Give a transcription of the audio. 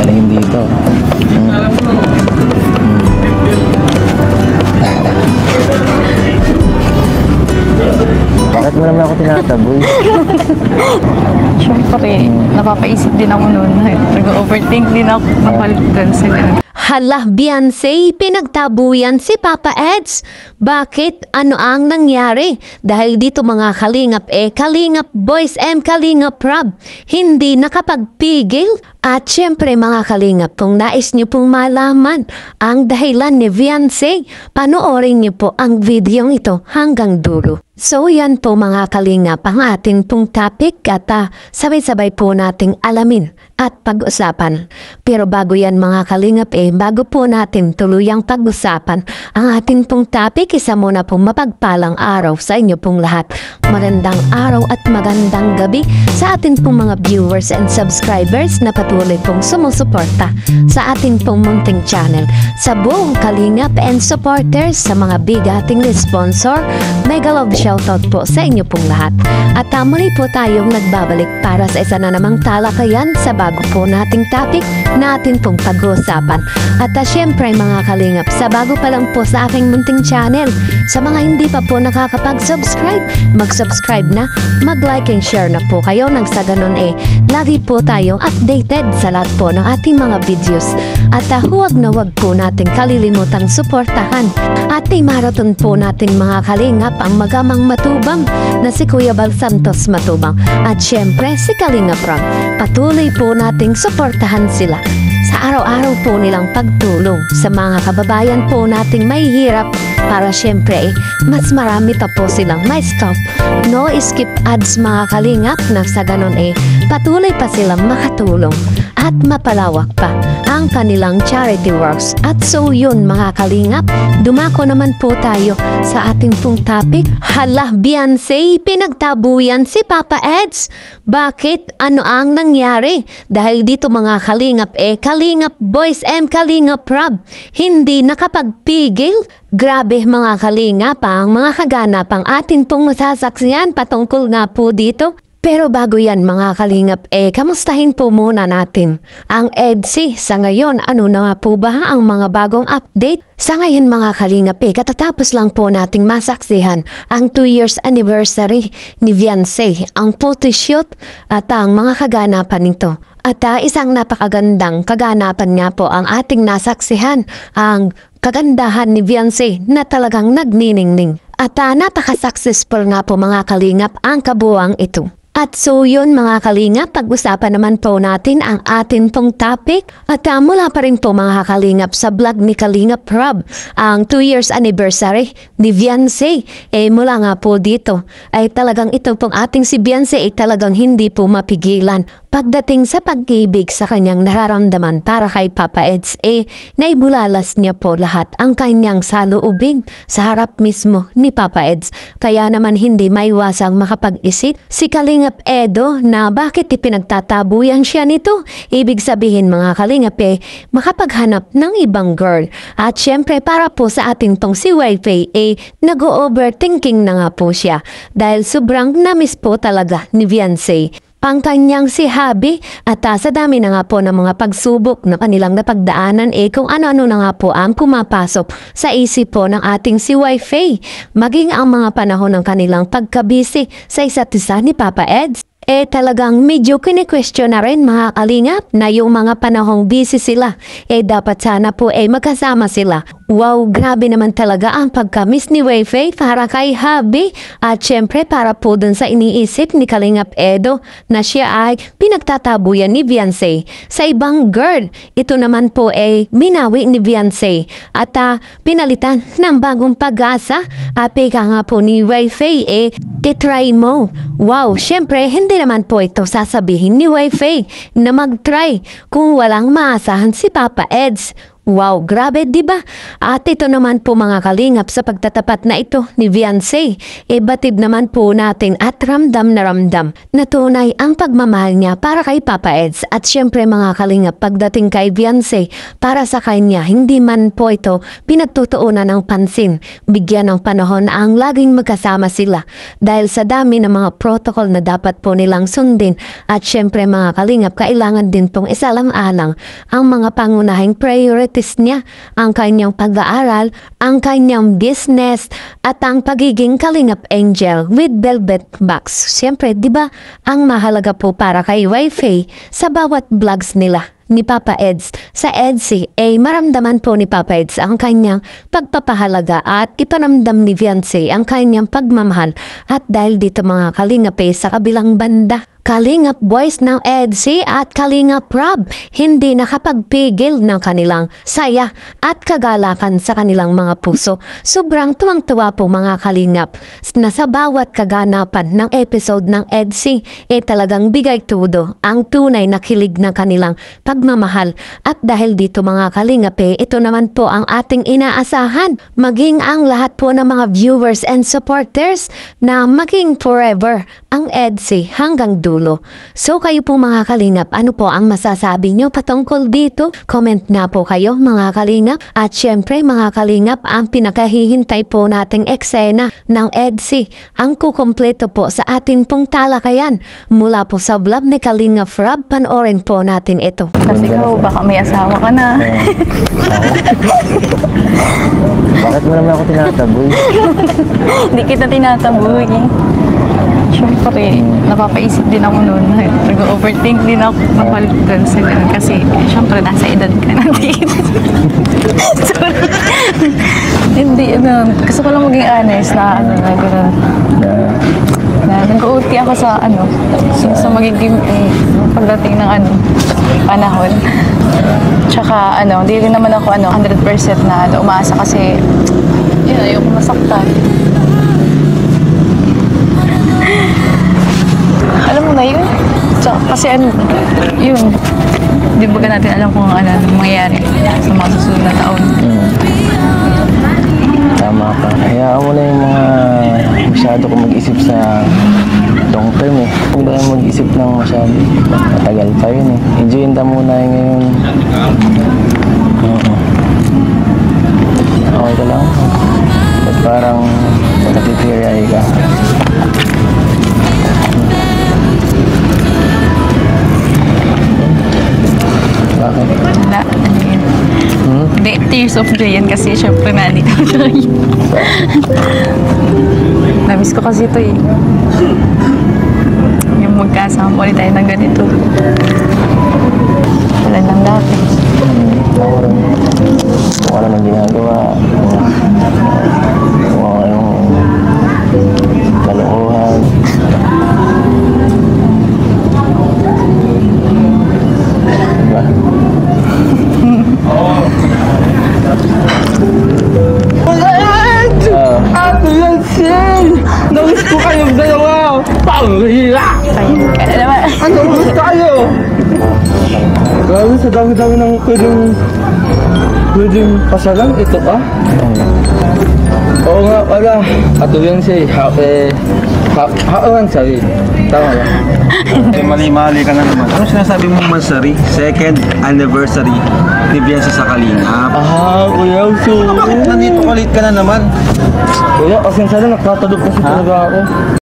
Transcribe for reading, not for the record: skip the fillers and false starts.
tingin dito. Bakit mo naman ako tinataboy? Siyempre, napapaisip din ako noon. Nag-overthink din ako napalitan sila. Hala, Beyonce, pinagtabuyan si Papa Eds. Bakit? Ano ang nangyari? Dahil dito mga kalingap Kalingap Boys and Kalingap Rob, hindi nakapagpigil. At syempre mga kalingap, kung nais niyo pong malaman ang dahilan ni Beyonce, panoorin niyo po ang video ito hanggang dulo. So yan po mga kalingap ang ating pong topic at sabay-sabay po nating alamin at pag-usapan. Pero bago yan mga kalingap bago po natin tuluyang pag-usapan ang ating pong topic, isa muna pong mapagpalang araw sa inyo pong lahat. Magandang araw at magandang gabi sa ating pong mga viewers and subscribers na patuloy pong sumusuporta sa ating pong munting channel. Sa buong kalingap and supporters, sa mga bigating sponsor, mega love shoutout po sa inyo pong lahat. At muli po tayong nagbabalik para sa isa na namang talakayan sa bago po nating topic natin pong pag-uusapan. At syempre mga kalingap, sa bago pa lang po sa aking munting channel, sa mga hindi pa po nakakapag-subscribe, mag-subscribe na, mag-like and share na po kayo nang sa ganun lagi po tayong updated sa lahat po ng ating mga videos. At huwag na huwag po nating kalilimutang suportahan at marathon po nating mga kalingap ang magamang matubang na si Kuya Bal Santos Matubang at syempre si Kalingap Ram. Patuloy po nating suportahan sila sa araw-araw po nilang pagtulong sa mga kababayan po nating may hirap para syempre mas marami pa po silang may stop. No skip ads mga kalingap na sa ganun patuloy pa silang makatulong at mapalawak pa ang kanilang charity works. At so yun mga kalingap, dumako naman po tayo sa ating pong topic. Hala, Beyonce, pinagtabuyan si Papa Eds. Bakit? Ano ang nangyari? Dahil dito mga kalingap Kalingap Boys and Kalingap Rob, hindi nakapagpigil. Grabe mga kalingap ang mga kaganapang atin pong masasaksiyan patungkol nga po dito. Pero bago yan mga kalingap kamustahin po muna natin ang EDSI sa ngayon. Ano na nga po ba ang mga bagong update? Sa ngayon mga kalingap katatapos lang po nating masaksihan ang 2 years anniversary ni Beyonce, ang photoshoot at ang mga kaganapan nito. At isang napakagandang kaganapan nga po ang ating nasaksihan, ang kagandahan ni Beyonce na talagang nagniningning. At napaka-successful nga po mga kalingap ang kabuuan ito. At so yun mga kalingap, pag-usapan naman po natin ang atin pong topic. At mula pa rin po mga kalingap sa vlog ni Kalingap Rob, ang 2 years anniversary ni Beyonce. Mula nga po dito ay talagang ito pong ating si Beyonce talagang hindi po mapigilan pagdating sa pag-ibig sa kanyang nararamdaman para kay Papa Eds. Naibulalas niya po lahat ang kanyang saloobin sa harap mismo ni Papa Eds. Kaya naman hindi maiwasang makapag-isip si Kalingap Edo na bakit ipinagtatabuyan siya nito. Ibig sabihin mga kalingap makapaghanap ng ibang girl. At syempre para po sa ating tong si Wi-Fi nag-overthinking na nga po siya dahil sobrang namiss po talaga ni Beyonce ang kanyang si Habi. At sa dami na nga po ng mga pagsubok na kanilang napagdaanan kung ano-ano na nga po ang pumapasok sa isip po ng ating si Wi-Fi, maging ang mga panahon ng kanilang pagkabisi sa isa't isa ni Papa Eds. Talagang medyo kini-question na rin mga kalingap na yung mga panahong busy sila dapat sana po magkasama sila. Wow, grabe naman talaga ang pagka-miss ni Wi-Fi para kay Habi. At syempre para po dun sa iniisip ni Kalingap Edo na siya ay pinagtatabuyan ni Beyonce sa ibang girl. Ito naman po minawi ni Beyonce at pinalitan ng bagong pag-asa. Pika nga po ni Wi-Fi titry mo. Wow, syempre hindi naman po ito sasabihin ni Wi-Fi na mag-try kung walang maasahan si Papa Eds. Wow, grabe, di ba? At ito naman po mga kalingap sa pagtatapat na ito ni Beyonce. Batid naman po natin at ramdam na ramdam na tunay ang pagmamahal niya para kay Papa Eds. At syempre mga kalingap, pagdating kay Beyonce, para sa kanya, hindi man po ito pinagtutuunan ng pansin. Bigyan ng panahon na ang laging magkasama sila dahil sa dami ng mga protocol na dapat po nilang sundin. At syempre mga kalingap, kailangan din pong isalang-alang ang mga pangunahing priorities niya, ang kanyang pag-aaral, ang kanyang business, at ang pagiging kalingap angel with velvet box. Siyempre, di ba, ang mahalaga po para kay Wi-Fi sa bawat vlogs nila ni Papa Eds sa EDSI maramdaman po ni Papa Eds ang kanyang pagpapahalaga at iparamdam ni Beyonce ang kanyang pagmamahal. At dahil dito mga kalingap sa kabilang banda, Kalingap Boys ng EDSI at Kalingap Rob hindi nakapagpigil ng kanilang saya at kagalakan sa kanilang mga puso. Sobrang tuwang-tuwa po mga kalingap na sa bawat kaganapan ng episode ng EDSI talagang bigay tudo ang tunay na kilig ng kanilang pagmamahal. At dahil dito mga kalingap ito naman po ang ating inaasahan, maging ang lahat po ng mga viewers and supporters na maging forever ang EDSI hanggang dulo. So kayo po mga kalingap, ano po ang masasabi nyo patungkol dito? Comment na po kayo mga kalingap. At syempre mga kalingap, ang pinakahihintay po nating eksena ng EDSI ang kukumpleto po sa ating pong talakayan mula po sa vlog ni Kalingap Rob. Panoorin po natin ito. Kasi ikaw, baka may asawa ka na. Bakit mo naman ako tinataboy? Hindi kita tinataboy. Siyempre, napapaisip din ako noon. Nag-overthink din ako mapalitan sa ganun. Kasi, siyempre, nasa edad ka na din. So, hindi, gusto ko lang maging honest na, na gano'n. Na, nag-OT ako sa, sa magiging pagdating ng, panahon. Tsaka, hindi rin naman ako, 100% na umaasa kasi, yun, ayoko masaktan. Alam mo na yun? So, kasi yun, di ba natin alam kung ano mangyayari sa mga susunod na taon. Tama ka. Hayaan mo na yung mga masyado kong mag-isip sa long term Huwag na kayong mag-isip ng masyado. Matagal pa yun Enjoyin na muna ngayon. Okay ka lang. Ba't parang natitiriay ka? Bakit? Wala, yun. Hindi, tears of joy yan kasi syempre nandito na yun. Namiss ko kasi ito yung magkasama ulit tayo ng ganito. Wala lang dati. Ako rin. Kung ano nang ginagawa. Kung ano yung kalokohan. Diba? Ate Yansin! Namiss ko kayong dalawa! Panghila! Kaya naman. Ano gusto kayo? Grabe, sa dami-dami ng pwedeng pasalan. Ito pa? Oo nga pala. Ate Yansin, Haoransari. Tama ba? Mali-mali ka na naman. Ano sinasabi mong mansari? Second anniversary ni Beyonce sa Kalingap. Kuya Yansin. Bakit nandito ulit ka na naman? Kuya, pasensya na, nagtatadog kasi talaga ako.